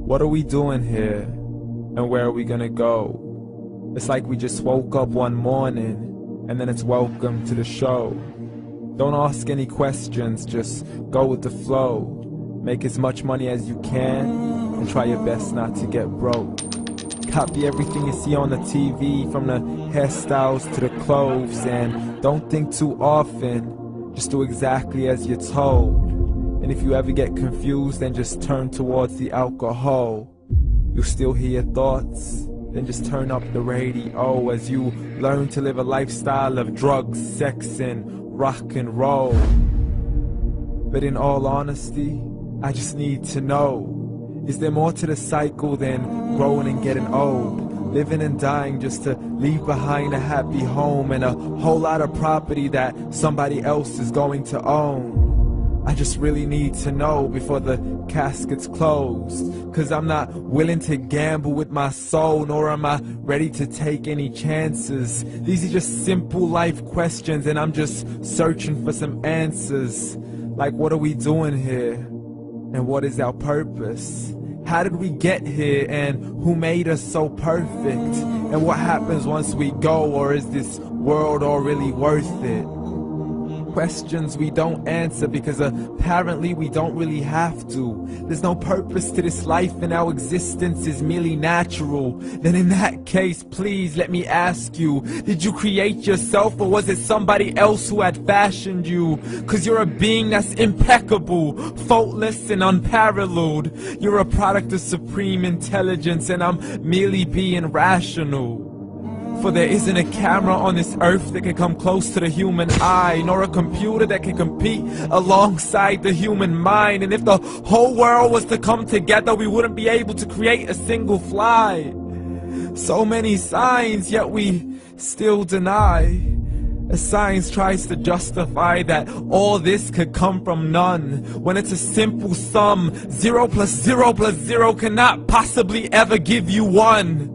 What are we doing here? And where are we gonna go? It's like we just woke up one morning, and then it's welcome to the show. Don't ask any questions, just go with the flow. Make as much money as you can, and try your best not to get broke. Copy everything you see on the TV, from the hairstyles to the clothes, and don't think too often, just do exactly as you're told. And if you ever get confused, then just turn towards the alcohol. You'll still hear your thoughts, then just turn up the radio as you learn to live a lifestyle of drugs, sex, and rock and roll. But in all honesty, I just need to know, is there more to the cycle than growing and getting old? Living and dying just to leave behind a happy home and a whole lot of property that somebody else is going to own. I just really need to know before the casket's closed, 'cause I'm not willing to gamble with my soul, nor am I ready to take any chances. These are just simple life questions, and I'm just searching for some answers. Like, what are we doing here? And what is our purpose? How did we get here, and who made us so perfect? And what happens once we go, or is this world all really worth it? Questions we don't answer because apparently we don't really have to. There's no purpose to this life and our existence is merely natural. Then in that case, please let me ask you, did you create yourself, or was it somebody else who had fashioned you? 'Cause you're a being that's impeccable, faultless and unparalleled. You're a product of supreme intelligence, and I'm merely being rational. For there isn't a camera on this earth that can come close to the human eye, nor a computer that can compete alongside the human mind. And if the whole world was to come together, we wouldn't be able to create a single fly. So many signs, yet we still deny. As science tries to justify that all this could come from none, when it's a simple sum. 0 plus 0 plus 0 cannot possibly ever give you 1.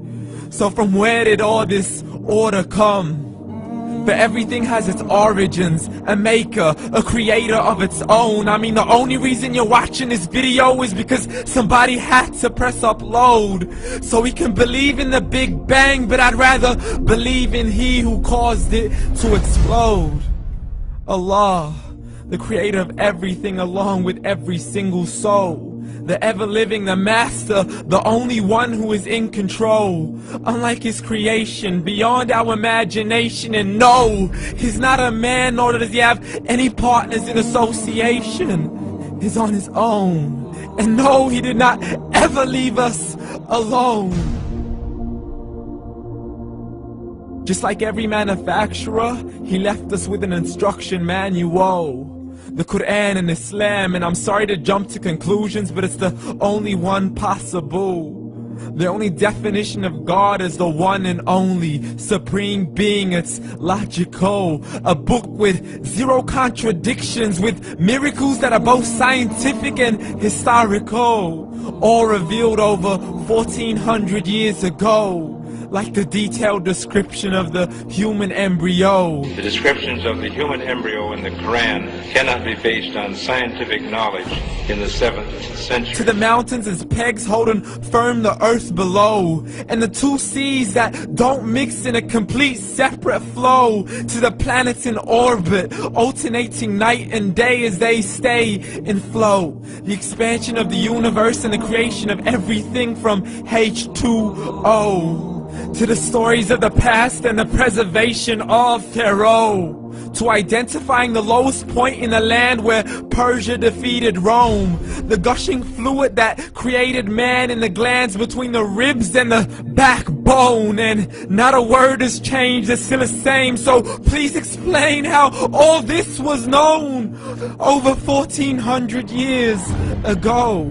So from where did all this order come? But everything has its origins, a maker, a creator of its own. I mean, the only reason you're watching this video is because somebody had to press upload. So we can believe in the Big Bang, but I'd rather believe in He who caused it to explode. Allah, the creator of everything, along with every single soul. The ever-living, the master, the only one who is in control. Unlike his creation, beyond our imagination. And no, he's not a man, nor does he have any partners in association. He's on his own. And no, he did not ever leave us alone. Just like every manufacturer, he left us with an instruction manual. The Quran and Islam, and I'm sorry to jump to conclusions, but it's the only one possible. The only definition of God is the one and only supreme being. It's logical, a book with 0 contradictions, with miracles that are both scientific and historical, all revealed over 1400 years ago. Like the detailed description of the human embryo. The descriptions of the human embryo in the Quran cannot be based on scientific knowledge in the 7th century. To the mountains as pegs holding firm the earth below, and the 2 seas that don't mix in a complete separate flow. To the planets in orbit, alternating night and day as they stay in flow. The expansion of the universe and the creation of everything from H2O. To the stories of the past and the preservation of Pharaoh. To identifying the lowest point in the land where Persia defeated Rome. The gushing fluid that created man in the glands between the ribs and the backbone. And not a word has changed, it's still the same. So please explain how all this was known over 1400 years ago.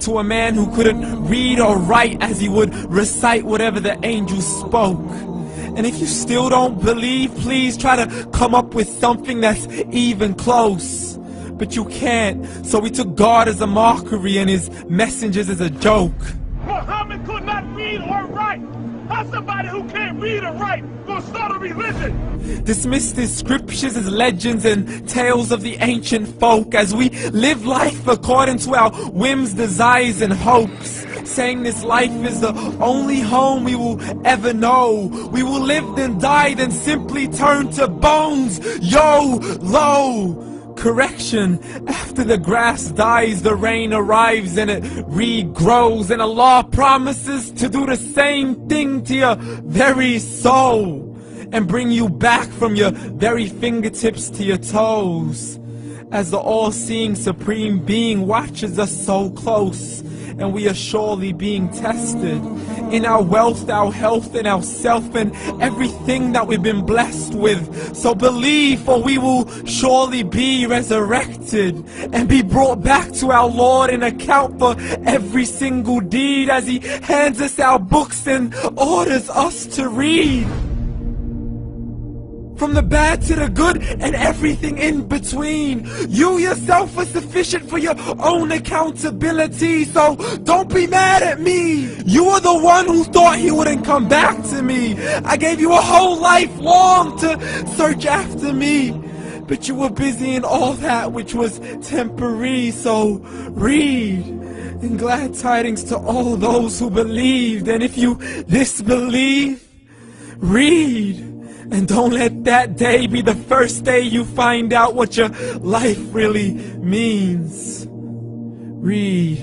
To a man who couldn't read or write, as he would recite whatever the angels spoke. And if you still don't believe, please try to come up with something that's even close. But you can't, so we took God as a mockery and his messengers as a joke. Muhammad could not read or write. How's somebody who can't read or write gonna start a religion? Dismiss the scriptures as legends and tales of the ancient folk, as we live life according to our whims, desires, and hopes. saying this life is the only home we will ever know. We will live then die, then simply turn to bones. YOLO! Correction, after the grass dies, the rain arrives and it regrows, and Allah promises to do the same thing to your very soul and bring you back from your very fingertips to your toes, as the all-seeing supreme being watches us so close, and we are surely being tested in our wealth, our health, and our self, and everything that we've been blessed with. So believe, for we will surely be resurrected and be brought back to our Lord and account for every single deed, as He hands us our books and orders us to read. From the bad to the good and everything in between. You yourself are sufficient for your own accountability, so don't be mad at me. You are the one who thought He wouldn't come back to me. I gave you a whole life long to search after me, but you were busy in all that which was temporary. So read, and glad tidings to all those who believed. And if you disbelieve, read. And don't let that day be the first day you find out what your life really means. Read.